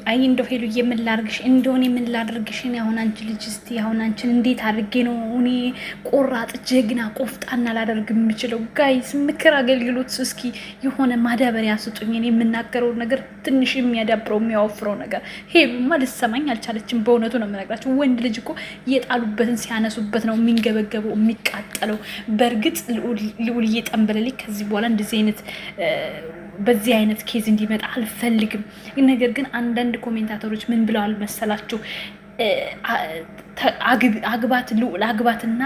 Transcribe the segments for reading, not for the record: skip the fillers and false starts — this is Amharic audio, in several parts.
አይ እንደው ሄሉ የምላርግሽ እንደሆነ የምላደርግሽ እኔ አሁን አንቺ ልጅ እስቲ አሁን አንቺን እንዴት አድርጌ ነው እኔ ቆራጥ ጀግና ቆፍጣና ላደርግ የምችለው? ጋይስ ምክር አገልግሎት እስኪ የሆነ ማዳበሪያ ስጡኝ። እኔ የምናገረው ነገር ትንሽ የሚያዳብረው የሚያወፍረው ነገር ሄሉማ ልትሰማኝ አልቻለችም። በእውነቱ ነው የምነግራቸው። ወንድ ልጅ እኮ የጣሉበትን ሲያነሱበት ነው የሚንገበገበው የሚቃጠለው። በእርግጥ ልዑል እየጠንበለልኝ ከዚህ በኋላ እንደዚህ አይነት በዚህ አይነት ኬዝ እንዲመጣ አልፈልግም። ነገር ግን አንዳንድ ኮሜንታተሮች ምን ብለዋል መሰላችሁ? አግባት ልዑል አግባትና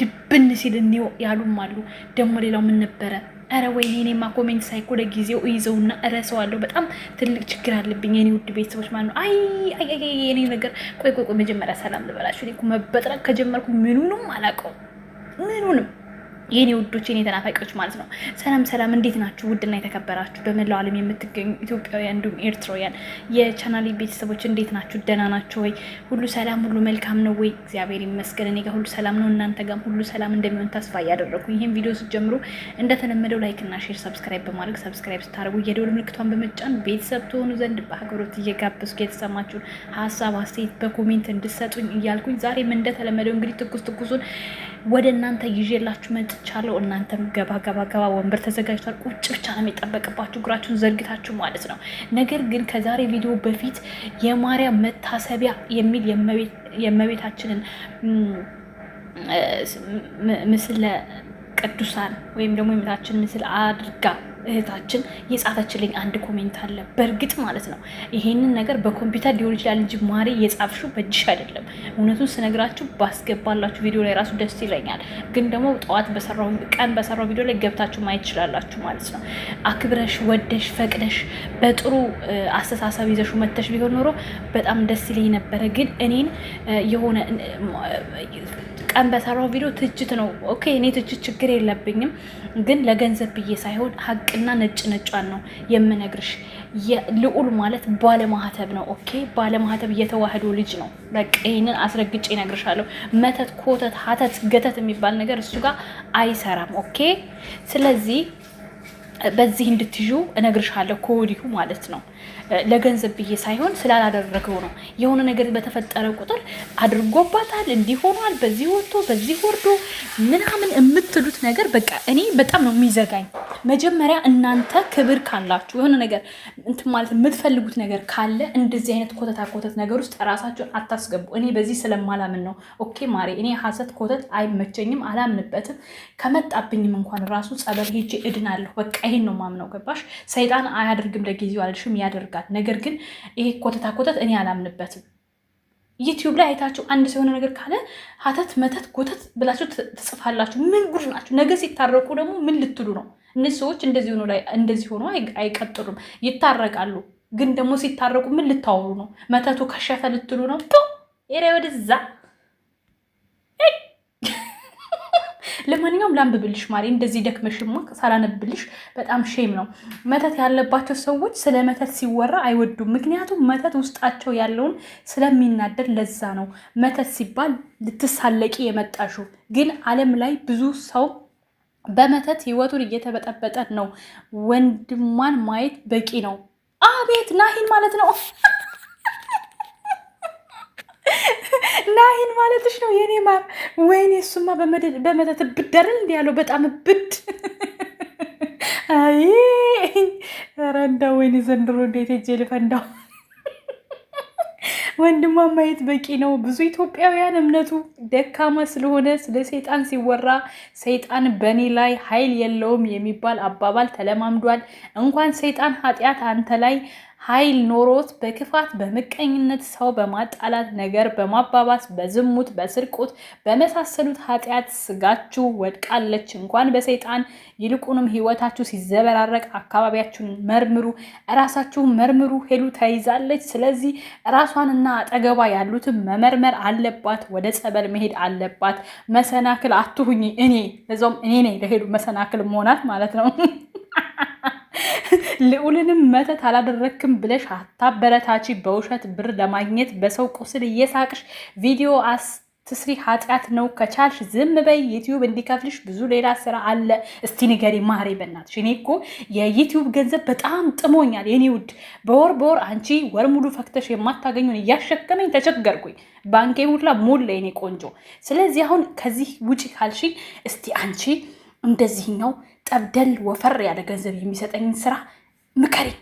ድብን ሲል እንየው ያሉም አሉ። ደግሞ ሌላው ምን ነበረ? አረ ወይኔ እኔማ ኮሜንት ሳይኮ ለጊዜው ይዘውና እረሳዋለሁ። በጣም ትልቅ ችግር አለብኝ የኔ ውድ ቤተሰቦች ማለት ነው። አይ የኔ ነገር ቆይ መጀመሪያ ሰላም ልበላችሁ። እኔ እኮ መበጥረቅ ከጀመርኩ ምኑንም አላውቀውም ምኑንም የኔ ውዶች የኔ ተናፋቂዎች ማለት ነው። ሰላም እንዴት ናችሁ? ውድና የተከበራችሁ በመላው ዓለም የምትገኙ ኢትዮጵያውያን እንዲሁም ኤርትራውያን የቻናሌ ቤተሰቦች እንዴት ናችሁ? ደህና ናችሁ ወይ? ሁሉ ሰላም ሁሉ መልካም ነው ወይ? እግዚአብሔር ይመስገን እኔ ጋር ሁሉ ሰላም ነው። እናንተ ጋርም ሁሉ ሰላም እንደሚሆን ተስፋ እያደረኩኝ ይሄን ቪዲዮ ስትጀምሩ እንደተለመደው ላይክ እና ሼር ሰብስክራይብ በማድረግ ሰብስክራይብ ስታደርጉ የደወል ምልክቷን በመጫን ቤተሰብ ትሆኑ ዘንድ በአክብሮት እየጋበዝኩ የተሰማችሁን ሀሳብ አስተያየት በኮሜንት እንድሰጡኝ እያልኩኝ ዛሬም እንደተለመደው እንግዲህ ትኩሱን ወደ እናንተ ይዤላችሁ መጥቻለሁ። እናንተም ገባ ወንበር ተዘጋጅቷል። ቁጭ ብቻ ነው የሚጠበቅባችሁ እግራችሁን ዘርግታችሁ ማለት ነው። ነገር ግን ከዛሬ ቪዲዮ በፊት የማርያም መታሰቢያ የሚል የእመቤታችንን ምስለ ቅዱሳን ወይም ደግሞ የእመቤታችን ምስል አድርጋ እህታችን የጻፈችልኝ አንድ ኮሜንት አለ። በእርግጥ ማለት ነው ይሄንን ነገር በኮምፒውተር ሊሆን ይችላል እንጂ ማሪ የጻፍሽው በእጅሽ አይደለም። እውነቱን ስነግራችሁ ባስገባላችሁ ቪዲዮ ላይ ራሱ ደስ ይለኛል። ግን ደግሞ ጠዋት በሰራው ቪዲዮ ላይ ገብታችሁ ማየት ትችላላችሁ ማለት ነው። አክብረሽ ወደሽ ፈቅደሽ በጥሩ አስተሳሰብ ይዘሽ መተሽ ቢሆን ኖሮ በጣም ደስ ይለኝ ነበረ። ግን እኔን የሆነ ቀን በሰራው ቪዲዮ ትችት ነው። ኦኬ እኔ ትችት ችግር የለብኝም። ግን ለገንዘብ ብዬ ሳይሆን ሀቅና ነጭ ነው የምነግርሽ። ልዑል ማለት ባለማህተብ ነው። ኦኬ ባለማህተብ የተዋህዶ ልጅ ነው። በቃ ይሄንን አስረግጬ እነግርሻለሁ። መተት፣ ኮተት፣ ሀተት፣ ገተት የሚባል ነገር እሱ ጋር አይሰራም። ኦኬ ስለዚህ በዚህ እንድትዩ እነግርሻለሁ ከወዲሁ ማለት ነው። ለገንዘብ ብዬ ሳይሆን ስላላደረገው ነው። የሆነ ነገር በተፈጠረ ቁጥር አድርጎባታል፣ እንዲሆኗል፣ በዚህ ወጥቶ በዚህ ወርዶ ምናምን የምትሉት ነገር በቃ እኔ በጣም ነው የሚዘጋኝ። መጀመሪያ እናንተ ክብር ካላችሁ የሆነ ነገር እንትን ማለት የምትፈልጉት ነገር ካለ እንደዚህ አይነት ኮተት ነገር ውስጥ ራሳችሁን አታስገቡ። እኔ በዚህ ስለማላምን ነው። ኦኬ ማሬ፣ እኔ ሀሰት ኮተት አይመቸኝም፣ አላምንበትም። ከመጣብኝም እንኳን ራሱ ጸበል ሄጄ እድናለሁ። በቃ ይሄን ነው ማምነው። ገባሽ? ሰይጣን አያደርግም ለጊዜው አልሽም፣ ያደርጋል። ነገር ግን ይሄ ኮተት እኔ አላምንበትም። ዩቲዩብ ላይ አይታችሁ አንድ ሰው የሆነ ነገር ካለ ሀተት መተት ጎተት ብላችሁ ትጽፋላችሁ። ምን ጉድ ናችሁ? ነገ ሲታረቁ ደግሞ ምን ልትሉ ነው? እነዚህ ሰዎች እንደዚህ ሆኖ አይቀጥሉም፣ ይታረቃሉ። ግን ደግሞ ሲታረቁ ምን ልታወሩ ነው? መተቱ ከሸፈ ልትሉ ነው? ኤሬ ወደዛ። ለማንኛውም ላንብብልሽ ማሪ፣ እንደዚህ ደክመሽማ ሳላነብልሽ በጣም ሼም ነው። መተት ያለባቸው ሰዎች ስለ መተት ሲወራ አይወዱም። ምክንያቱም መተት ውስጣቸው ያለውን ስለሚናደድ፣ ለዛ ነው መተት ሲባል ልትሳለቂ የመጣሽው። ግን ዓለም ላይ ብዙ ሰው በመተት ህይወቱን እየተበጠበጠ ነው። ወንድሟን ማየት በቂ ነው። አቤት ናሂን ማለት ነው። ናሂን ማለትሽ ነው የኔ ማር። ወይኔ እሱማ በመተት ብደርን እንዲ ያለው በጣም ብድ። አይ ኧረ እንደው ወይኔ ዘንድሮ እንዴት ሄጄ ልፈንዳው። ወንድሟ ማየት በቂ ነው። ብዙ ኢትዮጵያውያን እምነቱ ደካማ ስለሆነ ስለ ሰይጣን ሲወራ ሰይጣን በእኔ ላይ ኃይል የለውም የሚባል አባባል ተለማምዷል። እንኳን ሰይጣን ኃጢአት አንተ ላይ ኃይል ኖሮት በክፋት በምቀኝነት ሰው በማጣላት ነገር በማባባስ በዝሙት በስርቆት በመሳሰሉት ኃጢአት ስጋችሁ ወድቃለች። እንኳን በሰይጣን ይልቁንም ህይወታችሁ ሲዘበራረቅ አካባቢያችሁን መርምሩ፣ እራሳችሁን መርምሩ። ሄሉ ተይዛለች። ስለዚህ ራሷንና አጠገቧ ያሉትን መመርመር አለባት። ወደ ጸበል መሄድ አለባት። መሰናክል አትሁኝ። ለዛውም እኔ ነኝ ለሄሉ መሰናክል መሆናት ማለት ነው። ልዑልንም መተት አላደረክም ብለሽ አታበረታቺ። በውሸት ብር ለማግኘት በሰው ቁስል እየሳቅሽ ቪዲዮ ትስሪ ኃጢአት ነው። ከቻልሽ ዝም በይ። ዩቲዩብ እንዲከፍልሽ ብዙ ሌላ ስራ አለ። እስቲ ንገሪ ማሬ በእናትሽ። እኔ እኮ የዩቲዩብ ገንዘብ በጣም ጥሞኛል የኔ ውድ። በወር አንቺ ወር ሙሉ ፈክተሽ የማታገኙን እያሸከመኝ ተቸገርኩኝ። ባንኬ ሙላ ሞላ የኔ ቆንጆ። ስለዚህ አሁን ከዚህ ውጪ ካልሽኝ እስቲ አንቺ እንደዚህኛው ጠብደል ወፈር ያለ ገንዘብ የሚሰጠኝን ስራ ምከሪኝ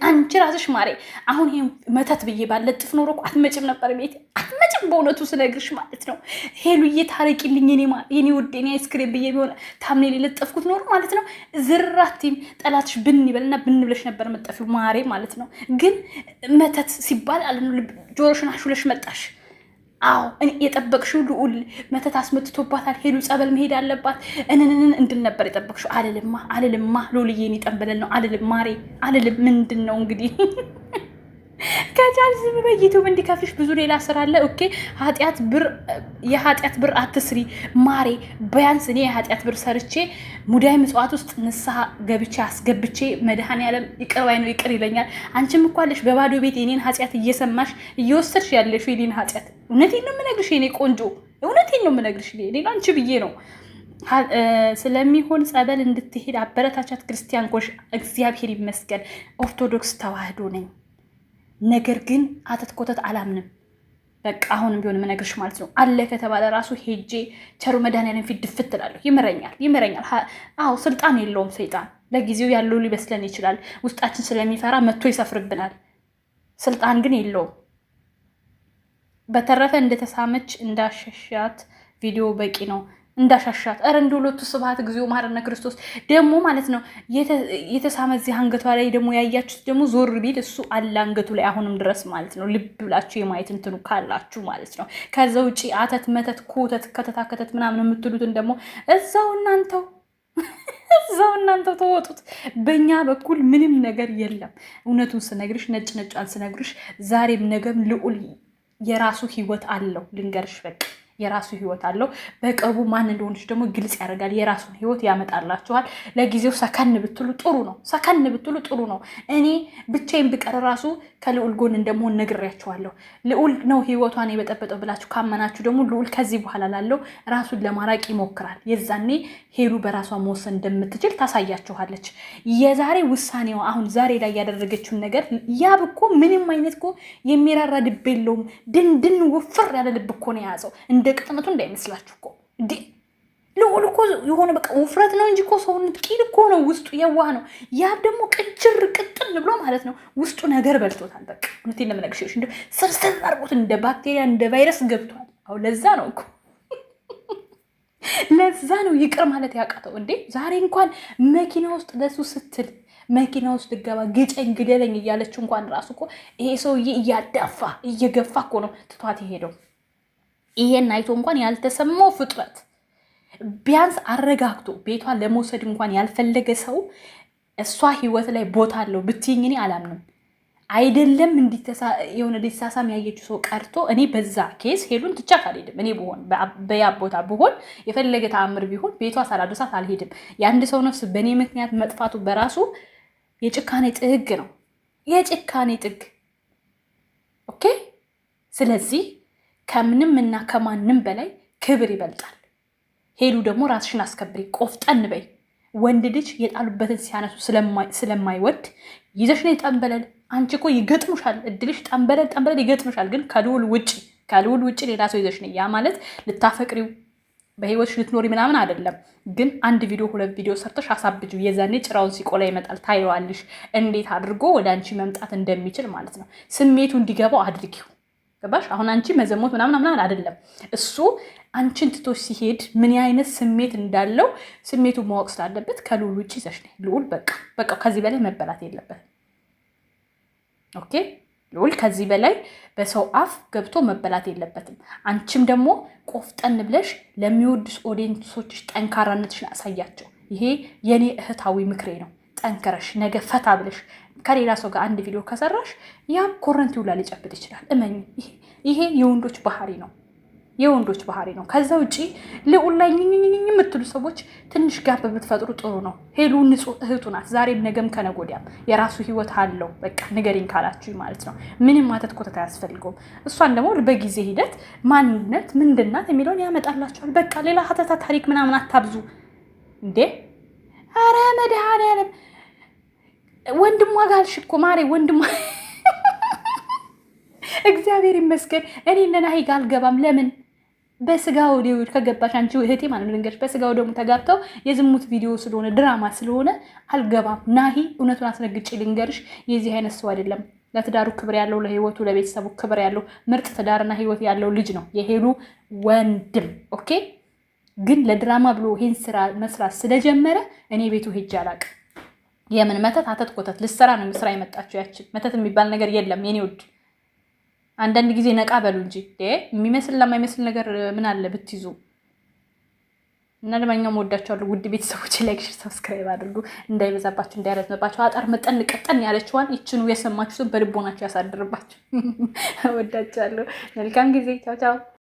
አንቺ ራስሽ ማሬ። አሁን ይሄ መተት ብዬ ባለጥፍ ኖሮ እኮ አትመጭም ነበር ቤት አትመጭም። በእውነቱ ስነግርሽ ማለት ነው። ሄሉዬ ታረቂልኝ የኔ ውድ የኔ አይስክሬም ብዬ ቢሆን ታምኔ የለጠፍኩት ኖሮ ማለት ነው። ዝራቲም ጠላትሽ ብን ይበልና ብን ብለሽ ነበር መጠፊው ማሬ ማለት ነው። ግን መተት ሲባል አለ ጆሮሽን አሹለሽ መጣሽ። አዎ እኔ የጠበቅሽው ልዑል መተት አስመትቶባታል፣ ሄሉ ጸበል መሄድ አለባት እንንን እንድል ነበር የጠበቅሽው። አልልማ ሉልዬን ይጠንበለል ነው አልልም ማሬ አልልም። ምንድን ነው እንግዲህ ከቻል ዝም በይ። ዩቲዩብ እንዲከፍልሽ ብዙ ሌላ ስራ አለ። ኦኬ የኃጢአት ብር አትስሪ ማሬ። ቢያንስ እኔ የኃጢአት ብር ሰርቼ ሙዳይ ምጽዋት ውስጥ ንስሐ ገብቼ አስገብቼ መድኃኔዓለም ይቅር ባይ ነው ይቅር ይለኛል። አንቺም እኮ አለሽ በባዶ ቤት የኔን ኃጢአት እየሰማሽ እየወሰድሽ ያለሽ የኔን ኃጢአት። እውነቴን ነው የምነግርሽ የኔ ቆንጆ፣ እውነቴን ነው የምነግርሽ። ሌላ አንቺ ብዬ ነው ስለሚሆን ጸበል እንድትሄድ አበረታቻት። ክርስቲያን ኮሽ እግዚአብሔር ይመስገን ኦርቶዶክስ ተዋህዶ ነኝ። ነገር ግን አተት ኮተት አላምንም። በቃ አሁንም ቢሆን የምነግርሽ ማለት ነው። አለ ከተባለ ራሱ ሄጄ ቸሩ መድኃኔዓለም ፊት ድፍት እላለሁ። ይምረኛል። አዎ ስልጣን የለውም ሰይጣን። ለጊዜው ያለው ሊመስለን ይችላል። ውስጣችን ስለሚፈራ መጥቶ ይሰፍርብናል። ስልጣን ግን የለውም። በተረፈ እንደተሳመች እንዳሸሻት ቪዲዮ በቂ ነው። እንዳሻሻት ኧረ እንደ ሁለቱ ስብሐት እግዚኦ መሐረነ ክርስቶስ። ደግሞ ማለት ነው የተሳመ እዚህ አንገቷ ላይ ደግሞ ያያችሁት ደግሞ ዞር ቢል እሱ አለ አንገቱ ላይ አሁንም ድረስ ማለት ነው። ልብ ብላችሁ የማየት እንትኑ ካላችሁ ማለት ነው። ከዛ ውጭ አተት መተት ኮተት ከተት ምናምን የምትሉትን ደግሞ እዛው እናንተው ተወጡት። በእኛ በኩል ምንም ነገር የለም። እውነቱን ስነግርሽ ነጭ ስነግርሽ ዛሬም ነገም ልዑል የራሱ ህይወት አለው። ልንገርሽ በቃ የራሱ ህይወት አለው። በቅርቡ ማን እንደሆነች ደግሞ ግልጽ ያደርጋል። የራሱን ህይወት ያመጣላችኋል። ለጊዜው ሰከን ብትሉ ጥሩ ነው። እኔ ብቻዬን ብቀር ራሱ ከልዑል ጎን እንደምሆን ነግሬያችኋለሁ። ልዑል ነው ህይወቷን የበጠበጠው ብላችሁ ካመናችሁ ደግሞ ልዑል ከዚህ በኋላ ላለው ራሱን ለማራቅ ይሞክራል። የዛኔ ሄሉ በራሷ መወሰን እንደምትችል ታሳያችኋለች። የዛሬ ውሳኔዋ አሁን ዛሬ ላይ ያደረገችውን ነገር ያብ እኮ ምንም አይነት እኮ የሚራራ ልብ የለውም። ድንድን ውፍር ያለ ልብ እኮ ነው የያዘው። እንደ ቅጥነቱ እንዳይመስላችሁ እኮ እንዴ ልዑል እኮ የሆነ በቃ ውፍረት ነው እንጂ እኮ ሰውነት ቂል እኮ ነው። ውስጡ የዋህ ነው። ያብ ደግሞ ቅጭር ቅጥል ብሎ ማለት ነው ውስጡ ነገር በልቶታል። በቃ እውነቴን ለመነግርሽ እንደ ስርስር አድርጎት እንደ ባክቴሪያ እንደ ቫይረስ ገብቷል። አሁን ለዛ ነው እኮ ለዛ ነው ይቅር ማለት ያቃተው። እንዴ ዛሬ እንኳን መኪና ውስጥ ለሱ ስትል መኪና ውስጥ ልገባ ግጨኝ ግደለኝ እያለችው እንኳን ራሱ እኮ ይሄ ሰውዬ እያዳፋ እየገፋ እኮ ነው ትቷት የሄደው። ይሄን አይቶ እንኳን ያልተሰማው ፍጥረት ቢያንስ አረጋግቶ ቤቷን ለመውሰድ እንኳን ያልፈለገ ሰው እሷ ህይወት ላይ ቦታ አለው ብትይኝ እኔ አላምንም። አይደለም የሆነ ሊሳሳም ያየችው ሰው ቀርቶ እኔ በዛ ኬስ ሄሉን ትቻት አልሄድም። እኔ ብሆን በያ ቦታ ብሆን የፈለገ ተአምር ቢሆን ቤቷ ሳላደሳት አልሄድም። የአንድ ሰው ነፍስ በእኔ ምክንያት መጥፋቱ በራሱ የጭካኔ ጥግ ነው። የጭካኔ ጥግ ኦኬ። ስለዚህ ከምንም እና ከማንም በላይ ክብር ይበልጣል። ሄሉ ደግሞ ራስሽን አስከብሪ፣ ቆፍጠን በይ። ወንድ ልጅ የጣሉበትን ሲያነሱ ስለማይወድ ይዘሽ ነው ጠንበለል። አንቺ እኮ ይገጥሙሻል፣ እድልሽ ጠንበለል ይገጥሙሻል። ግን ከልዑል ውጭ ሌላ ሰው ይዘሽ ነው። ያ ማለት ልታፈቅሪው በህይወትሽ ልትኖሪ ምናምን አይደለም። ግን አንድ ቪዲዮ 2 ቪዲዮ ሰርተሽ አሳብጂው። የዛኔ ጭራውን ሲቆላ ይመጣል። ታየዋለሽ እንዴት አድርጎ ወደ አንቺ መምጣት እንደሚችል ማለት ነው። ስሜቱ እንዲገባው አድርጊው። ገባሽ? አሁን አንቺ መዘሞት ምናምን አይደለም። እሱ አንቺን ትቶሽ ሲሄድ ምን አይነት ስሜት እንዳለው ስሜቱ ማወቅ ስላለበት ከልዑል ውጭ ይዘሽ ነይ። ልዑል በቃ ከዚህ በላይ መበላት የለበት። ኦኬ ልዑል ከዚህ በላይ በሰው አፍ ገብቶ መበላት የለበትም። አንቺም ደግሞ ቆፍጠን ብለሽ ለሚወዱስ ኦዲየንሶችሽ ጠንካራነትሽን አሳያቸው። ይሄ የኔ እህታዊ ምክሬ ነው። ጠንከረሽ ነገ ፈታ ብለሽ ከሌላ ሰው ጋር አንድ ቪዲዮ ከሰራሽ ያ ኮረንቲ ውላ ሊጨብጥ ይችላል። እመኝ፣ ይሄ የወንዶች ባህሪ ነው። የወንዶች ባህሪ ነው። ከዛ ውጪ ልዑል ላይ የምትሉ ሰዎች ትንሽ ጋር ብትፈጥሩ ጥሩ ነው። ሄሉ ንጹህ እህቱ ናት። ዛሬም ነገም ከነገ ወዲያም የራሱ ህይወት አለው። በቃ ንገሪኝ ካላችሁ ማለት ነው። ምንም ማተት ኮተት አያስፈልገውም። እሷን ደግሞ በጊዜ ሂደት ማንነት ምንድናት የሚለውን ያመጣላቸዋል። በቃ ሌላ ሀተታ ታሪክ ምናምን አታብዙ እንዴ! ኧረ መድኃኒዓለም ወንድሟ ጋልሽ እኮ ማሬ ወንድሟ እግዚአብሔር ይመስገን እኔ ለናሂ ጋር አልገባም። ለምን በስጋው ወዲው ከገባሽ አንቺ እህቴ ማለት ልንገርሽ፣ በስጋው ደግሞ ተጋብተው የዝሙት ቪዲዮ ስለሆነ ድራማ ስለሆነ አልገባም። ናሂ እውነቱን አስረግጬ ልንገርሽ የዚህ አይነት ሰው አይደለም። ለትዳሩ ክብር ያለው፣ ለህይወቱ ለቤተሰቡ ክብር ያለው ምርጥ ትዳርና ህይወት ያለው ልጅ ነው የሄሉ ወንድም። ኦኬ። ግን ለድራማ ብሎ ይሄን ስራ መስራት ስለጀመረ እኔ ቤቱ ሄጄ አላቅም። የምን መተት አተት ኮተት ልሰራ ነው ስራ የመጣችው። ያችን መተት የሚባል ነገር የለም የኔ ውድ። አንዳንድ ጊዜ ነቃ በሉ እንጂ የሚመስል ለማይመስል ነገር ምን አለ ብትይዙ። እና ለማንኛውም ወዳችኋለሁ ውድ ቤተሰቦች። ላይክ፣ ሼር፣ ሰብስክራይብ አድርጉ። እንዳይበዛባችሁ እንዳይረዝምባችሁ አጠር መጠን ቀጠን ያለችዋን ይችኑ የሰማችሁትን በልቦናችሁ ያሳድርባችሁ። ወዳችኋለሁ። መልካም ጊዜ። ቻው ቻው።